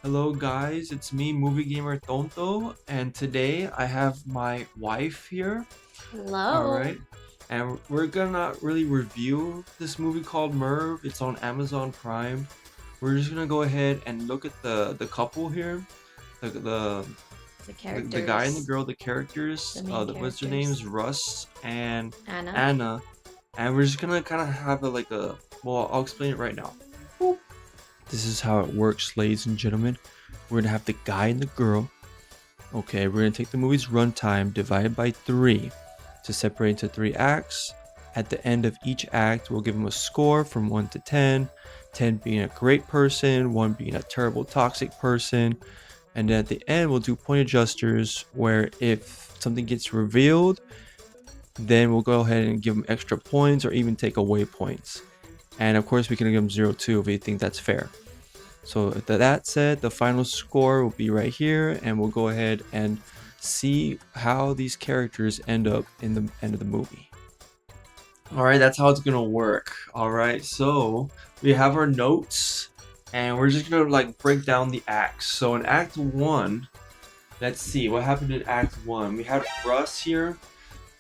Hello guys, it's me, Movie Gamer Tonto, and today I have my wife here. All Hello. right, and we're gonna really review this movie called Merv. It's on Amazon Prime. We're just gonna go ahead and look at the couple here, the the The the guy and the characters, girl, the the characters. main What's their characters. names? Russ and Anna. Anna, and we're just gonna kind of have well, I'll explain it right now. This is how it works, ladies and gentlemen. We're gonna have the guy and the girl. Okay, we're gonna take the movie's runtime divided by 3 to separate into 3 acts. At the end of each act, we'll give them a score from 1 to 10, 10 being a great person, 1 being a terrible toxic person. And then at the end, we'll do point adjusters where if something gets revealed, then we'll go ahead and give them extra points or even take away points. And of course, we can give them 0 too if we think that's fair. So that said, the final score will be right here, and we'll go ahead and see how these characters end up in the end of the movie. All right, that's how it's gonna work. All right, so we have our notes, and we're just gonna like break down the acts. So in Act One, let's see what happened in Act One. We had Russ here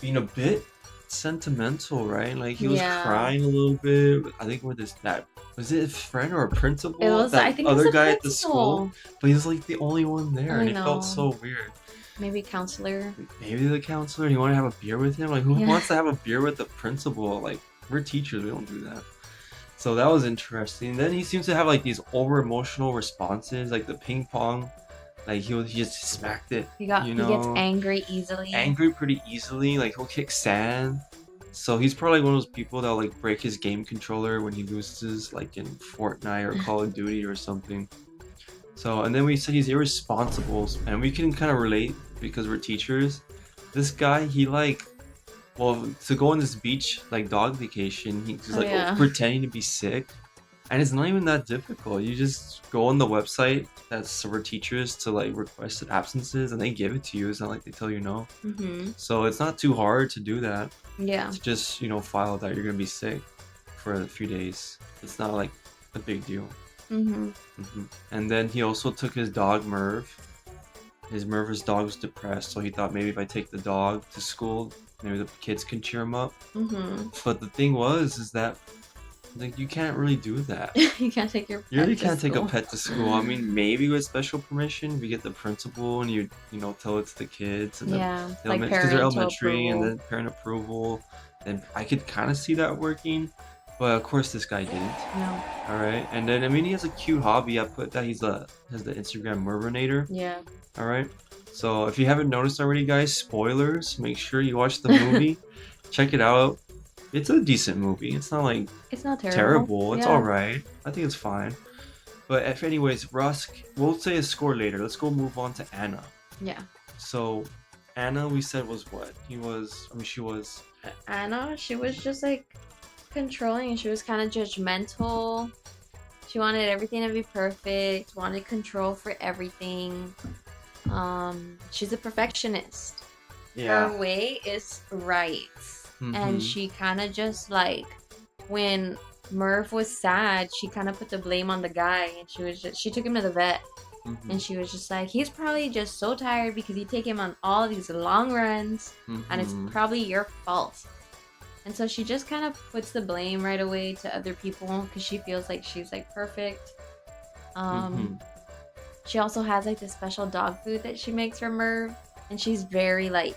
being a bit sentimental, right? Like he was Yeah. crying a little bit. I think with his that was it his friend or a It principal? was, That I think it was other a guy at the school, principal. but he was like the only one there, I and it felt know. so weird. Maybe counselor. Maybe the counselor, he wanted to have a beer with him. Like who Yeah. wants to have a beer with the principal? Like we're teachers, we don't do that. So that was interesting. Then he seems to have like these over emotional responses, like the ping pong. Like he just smacked it, He gets angry easily. angry pretty easily. Like he'll kick sand. So he's probably one of those people that'll like break his game controller when he loses, like in Fortnite or Call of Duty or something. So and then we said he's irresponsible, and we can kind of relate because we're teachers. This guy, he like to go on this beach like dog vacation, he's Oh like yeah. pretending to be sick, and it's not even that difficult. You just go on the website that's for teachers to like request absences, and they give it to you. It's not like they tell you no. Mhm. So it's not too hard to do that. Yeah. To just file that you're gonna be sick for a few days. It's not like a big deal. Mhm. And then he also took his dog Merv. His dog was depressed, so he thought maybe if I take the dog to school, maybe the kids can cheer him up. Mhm. But the thing is that like you can't really do that. You can't take your You really pet to can't take a school. pet to school. I mean, maybe with special permission, we get the principal and you tell it to the kids, and then Yeah, like because they're parental elementary, and approval. then parent approval. And I could kind of see that working, but of course this guy didn't. No. All right, and then I mean he has a cute hobby. I put that he's a has the Instagram Mervinator. Yeah. All right, so if you haven't noticed already, guys, spoilers. Make sure you watch the movie. Check it out. It's a decent movie. It's not like It's not terrible. terrible. It's all Yeah. right. I think it's fine. But if anyways, Rusk, we'll say a score later. Let's go move on to Anna. Yeah. So Anna, we said was what? He was. I mean, she was. Anna, she was just like controlling and she was kind of judgmental. She wanted everything to be perfect, wanted control for everything. She's a perfectionist. Yeah. Her way is right. And Mm-hmm. she kind of just like when Merv was sad, she kind of put the blame on the guy and she took him to the vet Mm-hmm. and she was just like, he's probably just so tired because you take him on all these long runs and it's Mm-hmm. probably your fault. And so she just kind of puts the blame right away to other people because she feels like she's like perfect. Mm-hmm. Um, she also has like this special dog food that she makes for Merv, and she's very like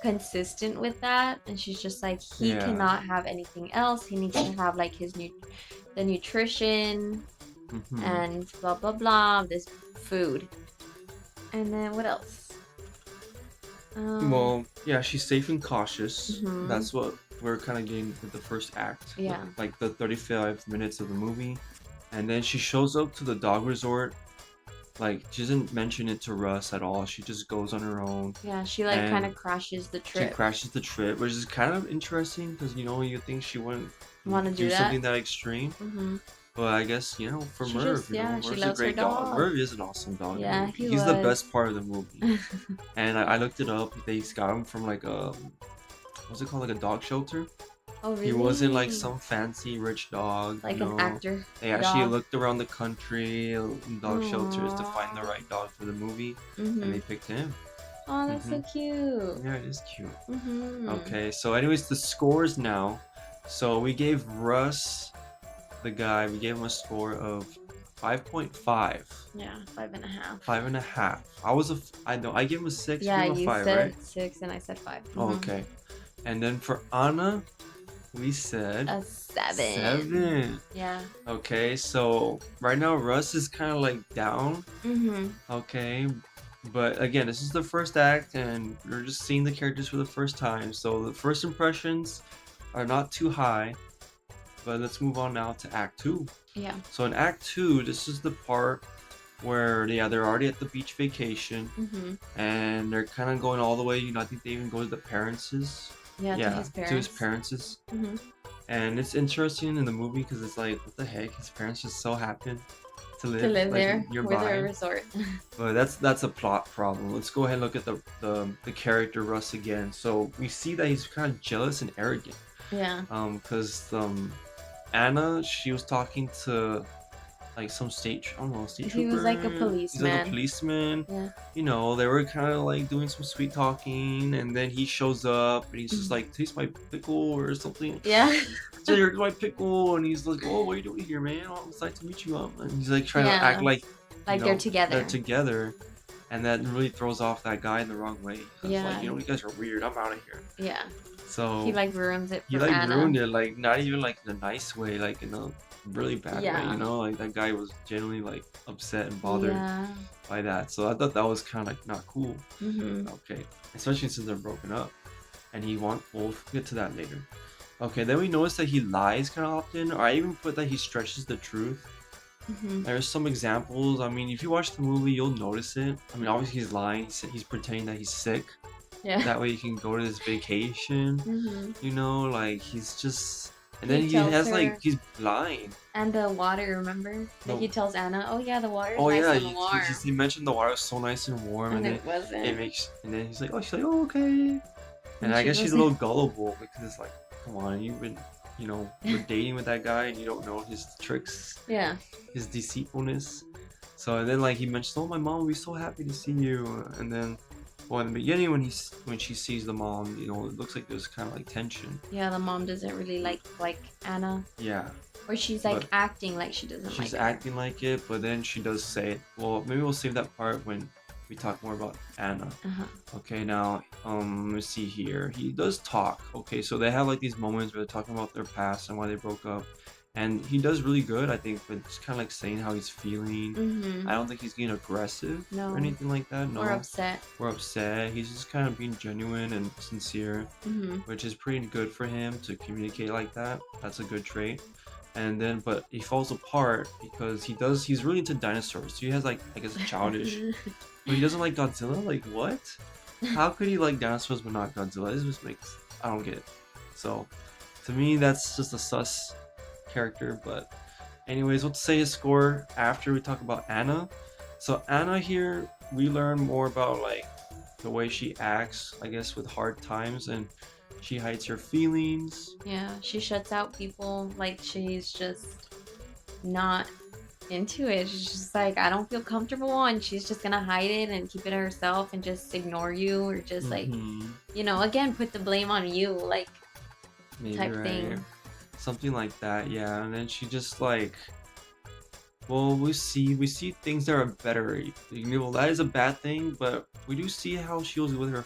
consistent with that. And she's just like, he Yeah. cannot have anything else. He needs to have like the nutrition Mm-hmm. and blah blah blah. This food. And then what else? Um, Well, yeah, she's safe and cautious. mhm, That's what we're kind of getting with the first act, yeah, like the 35 minutes of the movie. And then she shows up to the dog resort. Like, she doesn't mention it to Russ at all. She just goes on her own. yeah. She like kind And of crashes the she trip. crashes the trip, which is kind of interesting because you think she wouldn't Want to do do that? something that extreme. Mhm. But I guess for She Merv, just yeah, she Merv's a loves her great dog. dog. Merv is an awesome dog in the Yeah, movie. he He's the was. best part of the movie. And I looked it up. They got him from like a what's it called, like a dog shelter. Oh, He wasn't like really? some fancy rich dog, Like an actor They actually dog. looked around the country in dog shelters to find the Aww. right dog for the movie, and Mhm. they picked him. Oh, that's hmm so cute. Yeah, it is cute. Mhm. Okay, so anyways, the scores now. So we gave Russ, the guy, we gave him a score of 5.5. Yeah, 5.5. 5.5. I know, I gave him a 6, you Yeah, gave him a you 5, right? said 6 and I said 5. Oh, okay. And then for Anna, we said A 7. 7. Yeah. Okay, so right now Russ is kind of like down. Mhm. Okay, but again, this is the first act, and we're just seeing the characters for the first time. So the first impressions are not too high. But let's move on now to Act 2. Yeah. So in Act 2, this is the part where they're already at the beach vacation, Mhm. and they're kind of going all the way. I think they even go to the parents'. Yeah, to Yeah, his to his parents. parents'. Mhm. And it's interesting in the movie because it's like, what the heck? His parents just so happen to To live live like there with a nearby. resort. But that's a plot problem. Let's go ahead and look at the character Russ again. So we see that he's kind of jealous and arrogant. Yeah. Because Anna, she was talking to like some I don't know, state He was like a trooper. He's like a policeman. policeman. Yeah. They were kind of like doing some sweet talking, and then he shows up and he's just Mhm. like, taste my pickle or something. Yeah. So here's my pickle, and he's like, oh, what are you doing here, man? Oh, it's nice to meet you. And he's like trying to act Yeah. like, Like they're they're together. together, and that really throws off that guy in the wrong way. Cause Yeah. like, you guys are weird. I'm out of here. Yeah. So He like ruins it he for like Anna. ruined it, like not even like in a nice way, like in a really bad way, Yeah. Like that guy was genuinely like upset and bothered Yeah. by that. So I thought that was kind of like not cool. Mhm. Okay, especially since they're broken up, and we'll get to that later. Okay, then we notice that he lies kind of often, or I even put that he stretches the truth. Mhm. There's some examples. I mean, if you watch the movie, you'll notice it. I mean, obviously he's lying. He's pretending that he's sick. Yeah. That way he can go to this vacation. Mhm. Like he's just, and He then he tells has her- like he's blind. And the water, remember? No. Like he tells Anna, "Oh yeah, the water's Oh nice yeah, and warm." he mentioned the water was so nice and warm, And and it wasn't. then and then he's like, oh, she's like, oh, okay. And I she guess she's a wasn't. little gullible because it's like, come on, you've been, you're dating with that guy and you don't know his tricks, Yeah. his deceitfulness. So and then like he mentions, oh, my mom will be so happy to see you, and then. Well, in the beginning, when she sees the mom, it looks like there's kind of like tension. Yeah, the mom doesn't really like Anna. Yeah. Or she's like But acting like she doesn't like she's her. acting like it, but then she does say it. Well, maybe we'll save that part when we talk more about Anna. Uh-huh. Okay, now let's see here. He does talk. Okay, so they have like these moments where they're talking about their past and why they broke up, and he does really good, I think, but just kind of like saying how he's feeling. Mhm. I don't think he's being aggressive No. or anything like that. No. Or upset. Or upset. He's just kind of being genuine and sincere, Mhm. which is pretty good for him to communicate like that. That's a good trait. And then, but he falls apart because he's really into dinosaurs. So he has like, I guess, childish, but he doesn't like Godzilla. Like, what? How could he like dinosaurs but not Godzilla? This just I don't get it. So, to me, that's just a sus character. But, anyways, let's say his score after we talk about Anna. So Anna here, we learn more about like the way she acts, I guess, with hard times, and she hides her feelings. Yeah, she shuts out people. Like she's just not into it. She's just like, I don't feel comfortable, and she's just gonna hide it and keep it to herself and just ignore you, or just like, again, put the blame on you, like Maybe type right. thing. Something like that, yeah. And then she just like, well, we see things that are better. That is a bad thing, but we do see how she was with her,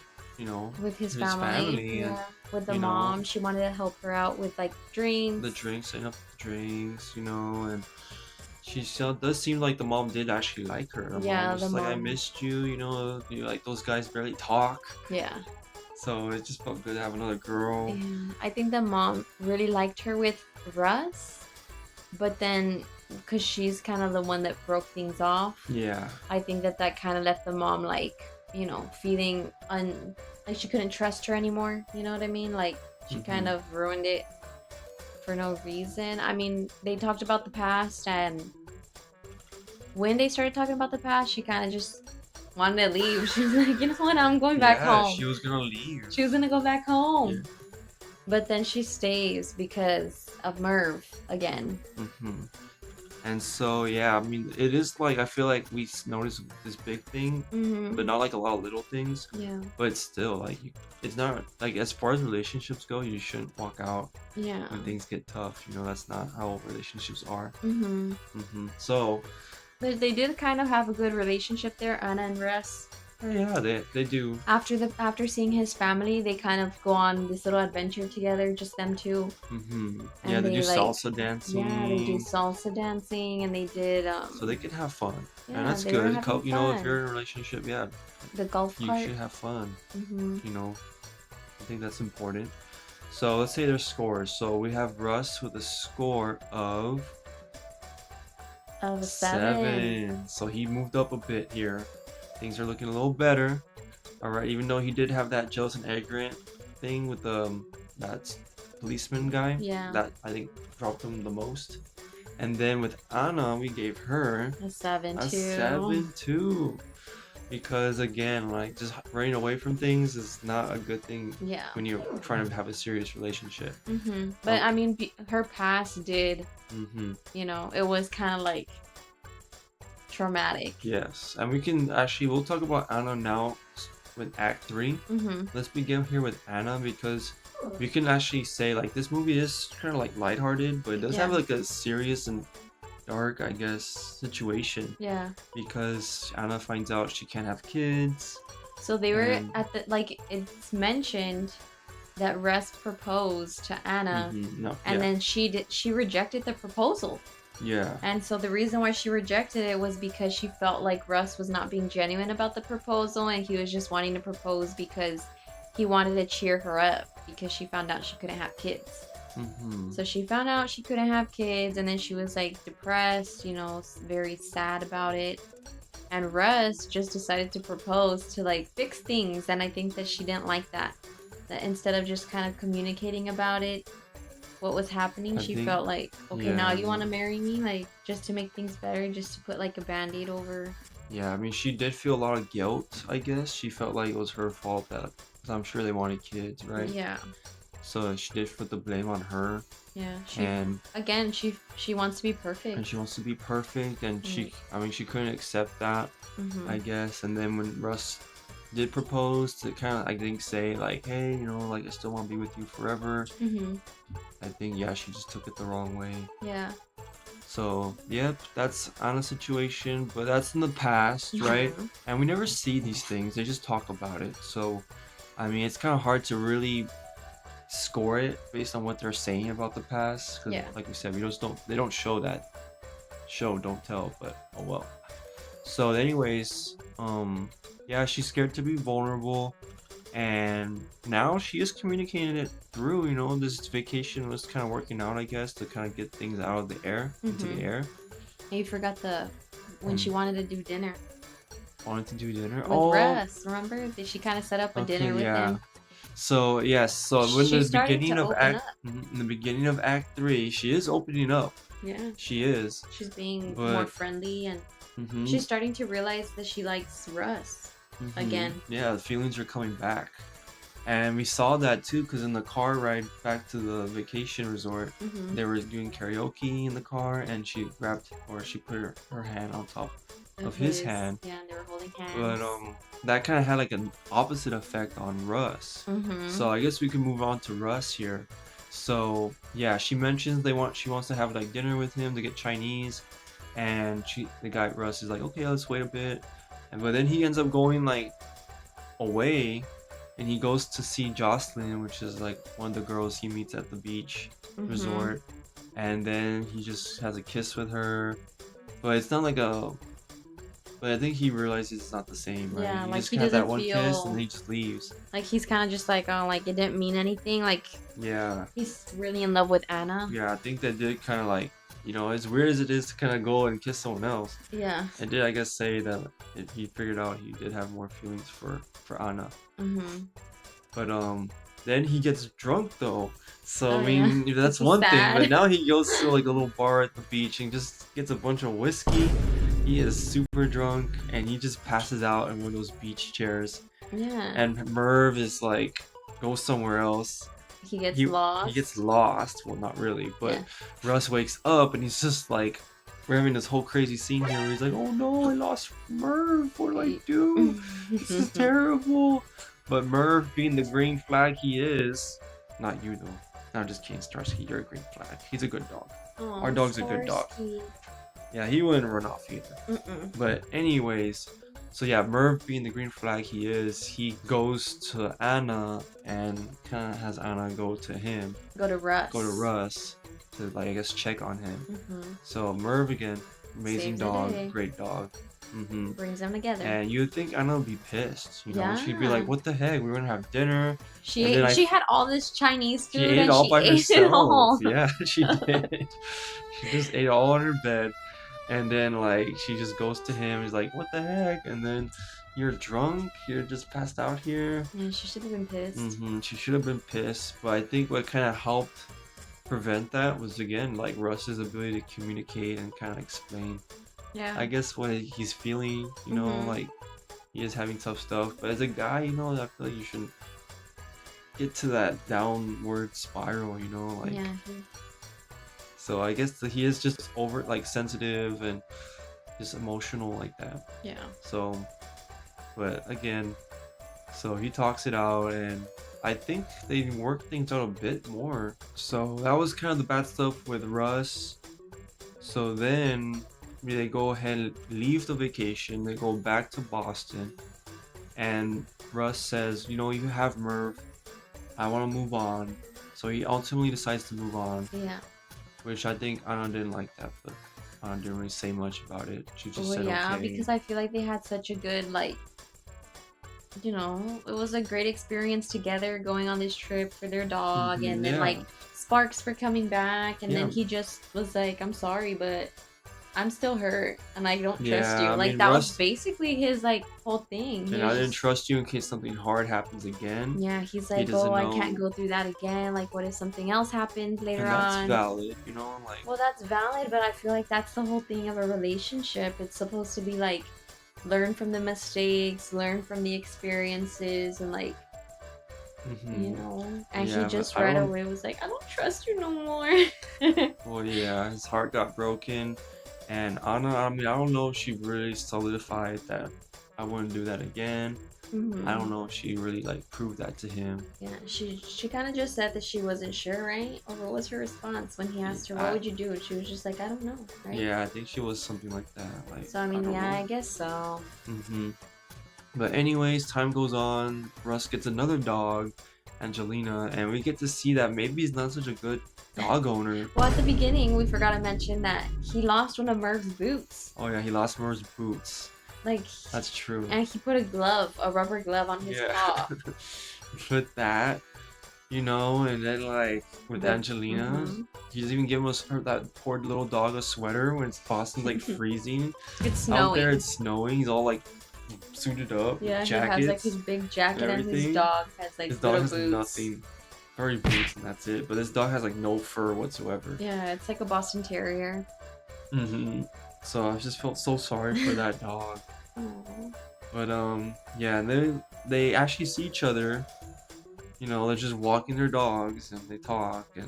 With his his family. family and, Yeah. With the you know, mom, she wanted to help her out with like drinks. the drinks, setting up the drinks, and she still does seem like the mom did actually like her. The Yeah, mom was the just like, I mom- missed you, like those guys barely talk. Yeah. So it just felt good to have another girl. Yeah. I think the mom really liked her with Russ, but then because she's kind of the one that broke things off, Yeah. I think that kind of left the mom like, feeling like she couldn't trust her anymore. You know what I mean? Like she kind of ruined it for no reason. I mean, they talked about the past, and when they started talking about the past, she kind of just wanted to leave. She was like, you know what? I'm going back home. She was gonna leave. She was gonna go back home. Yeah. But then she stays because of Merv again. Mm-hmm. And so yeah, I mean, it is like I feel like we notice this big thing, Mm-hmm. but not like a lot of little things. Yeah. But still, like it's not like as far as relationships go, you shouldn't walk out Yeah. when things get tough. You know, that's not how relationships are. Mm-hmm. So But they did kind of have a good relationship there, Anna and Russ. yeah, they do. After seeing his family, they kind of go on this little adventure together, just them two. Yeah, And they do they like, salsa yeah, they do dancing, salsa dancing, and they did so they can have fun, and yeah, that's they were good. having You know, if fun. you're in a relationship, yeah, The golf you cart. should have fun. Mm-hmm. You know, I think that's important. So let's say their scores. So we have Russ with a score of Of a 7. 7. So he moved up a bit here. Things are looking a little better. All right, even though he did have that jealous and arrogant thing with that policeman guy, Yeah. that I think dropped him the most. And then with Anna, we gave her A 7 a too. 7 too. Because again, like just running away from things is not a good thing Yeah. when you're trying to have a serious relationship. But I mean, her past did, Mm-hmm. it was kind of like traumatic. Yes, and we'll talk about Anna now with Act 3. Let's begin here with Anna because we can actually say like this movie is kind of like lighthearted, but it does have Yeah. like a serious and dark, I guess, situation. Yeah. Because Anna finds out she can't have kids. So they were And- at the it's mentioned that Russ proposed to Anna, No, and yeah, then she rejected the proposal. yeah, And so the reason why she rejected it was because she felt like Russ was not being genuine about the proposal, and he was just wanting to propose because he wanted to cheer her up because she found out she couldn't have kids. So she found out she couldn't have kids, and then she was like depressed, very sad about it. And Russ just decided to propose to like fix things, and I think that she didn't like that. That instead of just kind of communicating about it, what was happening, she felt like, okay, now you want to marry me, like just to make things better, just to put like a band-aid over. yeah. I mean, she did feel a lot of guilt, I guess. She felt like it was her fault that, because I'm sure they wanted kids, right? Yeah. So she did put the blame on her. Yeah. She wants to be perfect. And she wants to be perfect, and she couldn't accept that, I guess. And then when Russ did propose to kind of, I think, say like, hey, like I still want to be with you forever. I think, yeah, she just took it the wrong way. Yeah. So, yep, that's Anna's situation, but that's in the past, right? And we never see these things; they just talk about it. So, I mean, it's kind of hard to really score it based on what they're saying about the past. Because, like we said, they don't show that. Show, don't tell. But oh well. So, anyways, yeah, she's scared to be vulnerable, and now she is communicating it through. This vacation was kind of working out, I guess, to kind of get things out of the air, into the air. And you forgot when she wanted to do dinner. Wanted to do dinner. With Russ, remember? Did she kind of set up a dinner with him? So yes, so in the beginning of Act 3, she is opening up. Yeah. She is. She's being more friendly, and she's starting to realize that she likes Russ again. Yeah, the feelings are coming back. And we saw that too, because in the car ride back to the vacation resort, they were doing karaoke in the car, and she put her hand on top of his hand. Yeah, and they were holding hands. But that kind of had like an opposite effect on Russ. So I guess we can move on to Russ here. So yeah, she mentions she wants to have like dinner with him to get Chinese, and the guy Russ is like, okay, let's wait a bit, but then he ends up going like away, and he goes to see Jocelyn, which is like one of the girls he meets at the beach resort, and then he just has a kiss with her, but it's not like But I think he realizes it's not the same, right? Yeah, he like just he has that doesn't one feel... kiss, and then he just leaves. Like he's kind of just like, oh, like it didn't mean anything. Like yeah, he's really in love with Anna. Yeah, I think that did kind of like, as weird as it is to kind of go and kiss someone else. Yeah. It did, I guess, say that he figured out he did have more feelings for Anna. But then he gets drunk though. So I mean, that's one thing. But now he goes to like a little bar at the beach and just gets a bunch of whiskey. He is super drunk, and he just passes out in one of those beach chairs. Yeah. And Merv is like, go somewhere else. He gets he gets lost. lost. Well, not really, but Yeah. Russ wakes up and he's just like, we're having this whole crazy scene here where he's like, oh no, I lost Merv. What do I do? This is terrible. But Merv, being the green flag he is, not you though. No, I'm just kidding, Starsky. You're a green flag. He's a good dog. Our Oh, dog's a good dog. Starsky. Yeah, he wouldn't run off either. Mm-mm. But anyways, so yeah, Merv being the green flag he is, he goes to Anna and kind of has Anna go to him, Go to Russ to like I guess check on him. Mm-hmm. So Merv again, amazing Saves the dog, day. great dog. Brings them together. And you'd think Anna would be pissed, you know? She'd be Yeah. like, "What the heck? We were gonna have dinner." She had all this Chinese food She ate it and all she by ate it all. herself. Yeah, she did. She just ate all on her bed. And then like she just goes to him. He's like, "What the heck?" And then you're drunk. You're just passed out here. Yeah, she should have been pissed. She should have been pissed. But I think what kind of helped prevent that was again like Russ's ability to communicate and kind of explain. Yeah. I guess what he's feeling. You know, like he is having tough stuff. But as a guy, you know, I feel like you shouldn't get to that downward spiral. You know, like. Yeah. So I guess that he is just over like sensitive and just emotional like that. Yeah. So, but again, so he talks it out and I think they work things out a bit more. So that was kind of the bad stuff with Russ. So then they go ahead and leave the vacation. They go back to Boston and Russ says, you know, you have Merv. I want to move on. So he ultimately decides to move on. Yeah. Which I think Anna didn't like that, but Anna didn't really say much about it. She just said yeah, okay. because I feel like they had such a good it was a great experience together going on this trip for their dog and then like sparks for coming back and then he just was like, I'm sorry, but I'm still hurt and I don't trust you. Like that was basically his like whole thing. And I didn't trust you in case something hard happens again. Yeah, he's like, oh, I can't go through that again. Like, what if something else happens later on? And that's valid, you know, like. Well, that's valid, but I feel like that's the whole thing of a relationship. It's supposed to be like, learn from the mistakes, learn from the experiences, and like, you know. And he just right away was like, I don't trust you no more. Well, yeah, his heart got broken. And Anna, I mean, I don't know if she really solidified that I wouldn't do that again. I don't know if she really like proved that to him. Yeah, she kind of just said that she wasn't sure, right? Or what was her response when he asked her, what would you do? And she was just like, I don't know, right? Yeah, I think she was something like that. Like, so I mean, I guess so. But anyways, time goes on. Russ gets another dog, Angelina, and we get to see that maybe he's not such a good dog owner. Well, at the beginning, we forgot to mention that he lost one of Merv's boots. Oh yeah, he lost Merv's boots. Like, that's true. And he put a rubber glove on his paw. Put that, you know, and then like with Angelina, he doesn't even give us that poor little dog a sweater when it's Boston's like freezing. It's snowing. Out there, it's snowing. He's all like suited up. Yeah, jackets, he has like his big jacket and his dog has like his dog has boots. Nothing. Furry boots and that's it. But this dog has like no fur whatsoever. Yeah, it's like a Boston Terrier. So I just felt so sorry for that dog. Aww. But yeah, and then they actually see each other. You know, they're just walking their dogs and they talk and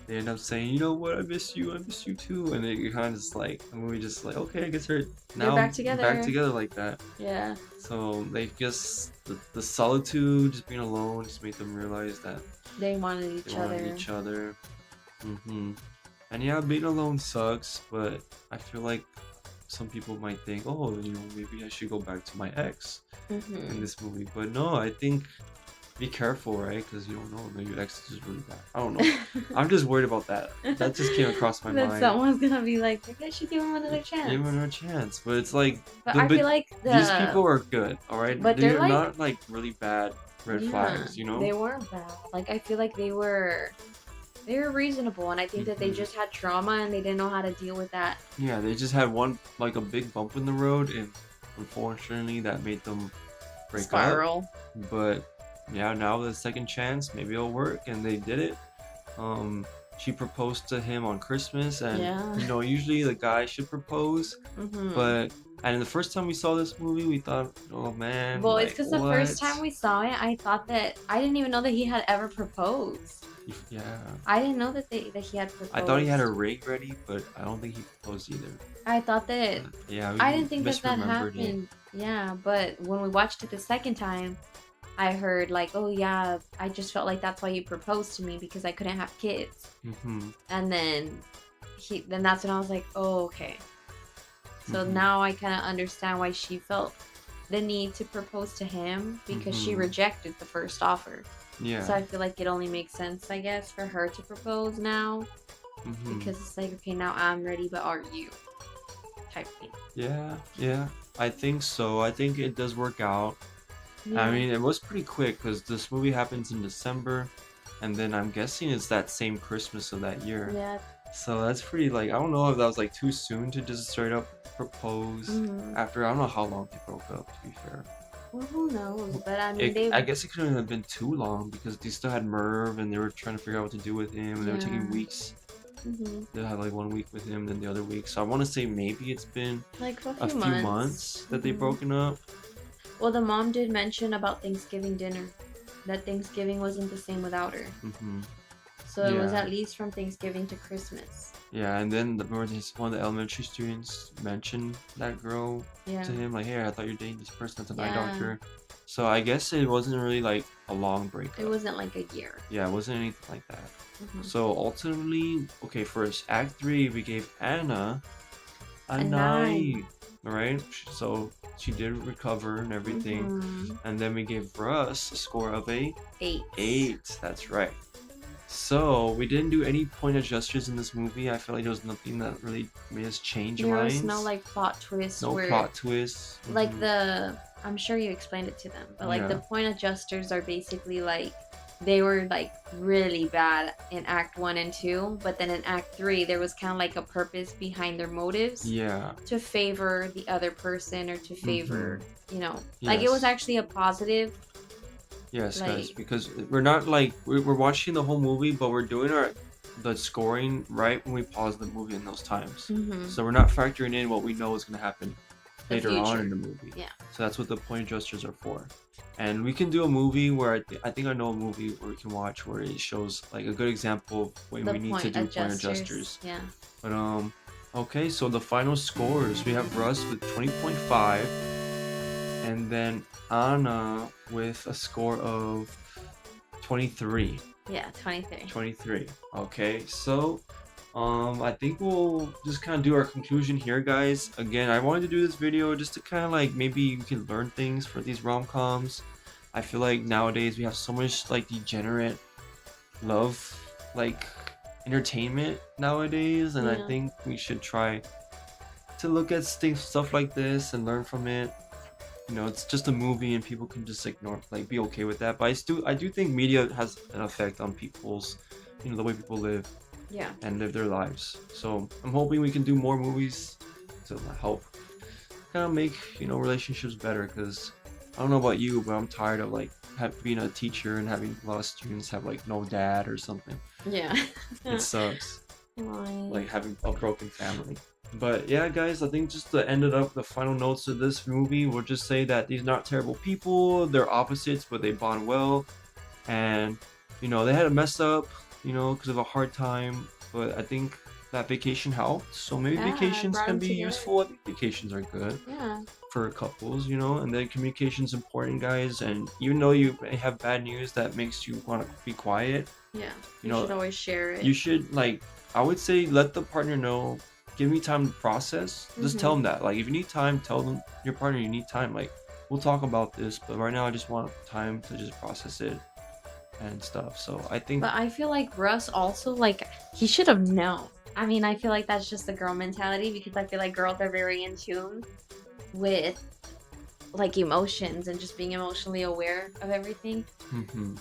they end up saying, you know what, I miss you too. And they kind of just like, the movie just like, okay, I guess they're now back together like that. Yeah. So they just the solitude, just being alone, just made them realize that they wanted each other. And yeah, being alone sucks, but I feel like some people might think, oh, you know, maybe I should go back to my ex in this movie. But no, I think be careful, right? Because you don't know, maybe your ex is just really bad. I don't know. I'm just worried about that. That just came across my mind. Someone's gonna be like, maybe I should give him another chance. Give him another chance. But it's like, but I feel like these people are good, all right? But they're not like really bad red flags, you know? They weren't bad. Like, I feel like they were reasonable, and I think that they just had trauma and they didn't know how to deal with that. Yeah, they just had like a big bump in the road, and unfortunately that made them break up. But yeah, now with a second chance, maybe it'll work, and they did it. she proposed to him on Christmas, and Yeah. usually the guy should propose, Mm-hmm. but and the first time we saw this movie, we thought, oh man, Well, it's like because the first what? time we saw it, I thought that I didn't even know that he had ever proposed. Yeah, I didn't know that he had I thought he had a proposed. ring ready, but I don't think he proposed either. I thought that Yeah, I we didn't think that misremembered it. happened. Yeah, but when we watched it the second time, I heard like, "Oh yeah, I just felt like that's why you proposed to me because I couldn't have kids." Mm-hmm. And then that's when I was like, "Oh, okay." So Mm-hmm. now I kind of understand why she felt the need to propose to him because she Mm-hmm. rejected the first offer. Yeah. So I feel like it only makes sense, I guess, for her to propose now Mm-hmm. because it's like, okay, now I'm ready, but are you? Type thing. Yeah, yeah. I think so. I think it does work out. I Yeah. mean, it was pretty quick because this movie happens in December, and then I'm guessing it's that same Christmas of that year. Yeah. So that's pretty, like, I don't know if that was like too soon to just straight up propose Hmm. after, I don't know how long they broke up, to be fair. Well, who knows? But I mean, I guess it couldn't have been too long because they still had Merv and they were trying to figure out what to do with him, and they were taking yeah. weeks. Hmm. They had like 1 week with him, then the other week. So I want to say maybe it's been Like a a few few months. months that they've broken up. Well, the mom did mention about Thanksgiving dinner, that Thanksgiving wasn't the same without her. Hmm. So it was Yeah. at least from Thanksgiving to Christmas. Yeah, and then one of the elementary students mentioned that girl Yeah. to him, like, "Hey, I thought you're dating this person that's an eye Yeah. doctor." So I guess it wasn't really like a long breakup. It wasn't like a year. Yeah, it wasn't anything like that. Hmm. So ultimately, okay, first Act 3, we gave Anna a A 9. 9, right? So she did recover and everything, Hmm. and then we gave Russ a score of a 8. 8. That's right. So we didn't do any point adjusters in this movie. I feel like there was nothing that really made us change There was minds. no like plot twist No where plot twists. like Mhm. I'm sure you explained it to them, but like the Yeah. point adjusters are basically like they were like really bad in act 1 and 2, but then in act 3 there was kind of like a purpose behind their motives Yeah. to favor the other person or to favor, like it was Yes. actually a positive Yes, guys. like Because we're not like we're watching the whole movie, but we're doing the scoring right when we pause the movie in those times. mhm, So we're not factoring in what we know is gonna happen the later on in future. the movie. Yeah. So that's what the point adjusters are for. And we can do a movie where I think I know a movie where we can watch where it shows like a good example of when The we need to point do point adjusters. adjusters. Yeah. But okay, so the final scores, we have Russ with 20.5, and then Anna with a score of 23. Yeah, 23. 23. Okay, so I think we'll just kind of do our conclusion here, guys. Again, I wanted to do this video just to kind of like maybe you can learn things for these rom-coms. I feel like nowadays we have so much like degenerate love like entertainment nowadays, and I Yeah. think we should try to look at stuff like this and learn from it. It's just a movie and people can just ignore, like, be okay with that. But I do think media has an effect on people's, the way people live Yeah. and live their lives. So I'm hoping we can do more movies to help kind of make, relationships better. Because I don't know about you, but I'm tired of like being a teacher and having a lot of students have like no dad or something. Yeah. It sucks. Why? Like having a broken family. But yeah, guys, I think just to end it up, the final notes of this movie, we'll just say that these are not terrible people. They're opposites, but they bond well. And, they had a mess up, because of a hard time. But I think that vacation helped. So maybe Yeah, vacations brought can 'em be together. useful. I think vacations are good Yeah. for couples, and then communication's important, guys. And even though you may have bad news that makes you want to be quiet, Yeah. You You know, should always share it. you should, like, I would say let the partner know, give me time to process. Just tell them that. Like, if you need time, tell them your partner you need time. Like, we'll talk about this, but right now I just want time to just process it and stuff. So I think, But I feel like Russ also, like, he should have known. I mean, I feel like that's just the girl mentality because I feel like girls are very in tune with, like, emotions and just being emotionally aware of everything. mhm.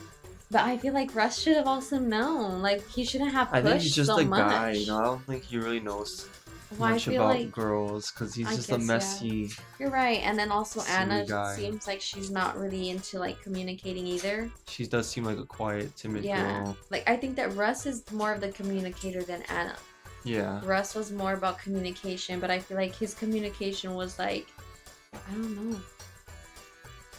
But I feel like Russ should have also known. Like, he shouldn't have I think he's pushed just so a much. guy, I don't think he really knows Well, I much feel about like girls because he's I just a guess yeah. messy, You're right. And then also silly Anna guy. seems like she's not really into like communicating either. She does seem like a quiet, timid Yeah. girl. Like I think that Russ is more of the communicator than Anna. Yeah. Russ was more about communication, but I feel like his communication was like, I don't know.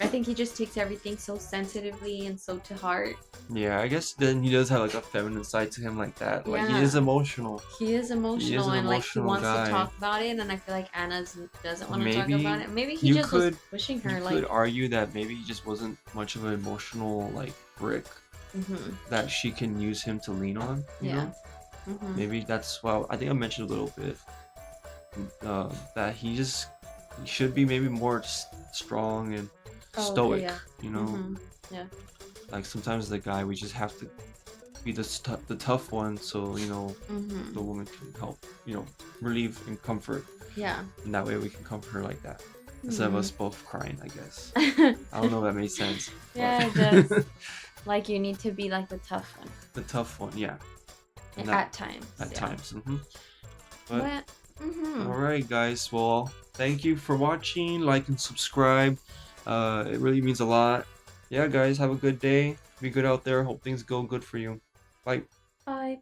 I think he just takes everything so sensitively and so to heart. Yeah, I guess then he does have like a feminine side to him like that. Like he is Yeah. emotional. He is He is emotional an and like he emotional wants to guy. talk about it, and I feel like Anna doesn't want to talk about Maybe it. Maybe he you just was could pushing you her could like. argue that maybe he just wasn't much of an emotional like brick Mhm. that she can use him to lean on, you Yeah. know? Mhm. Maybe that's well I think I mentioned a little bit that he should be maybe more strong and Oh, okay, stoic, yeah. you know? Mhm. Yeah. Like sometimes the guy we just have to be the tough one so, you know, the Mhm. woman can help, you know, relieve and comfort. Yeah. And that way we can comfort her like that. Instead of Hmm. us both crying, I guess. I don't know if that made sense. Yeah, it But does. Like you need to be like the tough one the tough one, yeah. And that at times. at Yeah. times. But But. Mhm. alright guys, well thank you for watching, like and subscribe. It really means a lot. Yeah guys, have a good day. Be good out there. Hope things go good for you. Bye. Bye.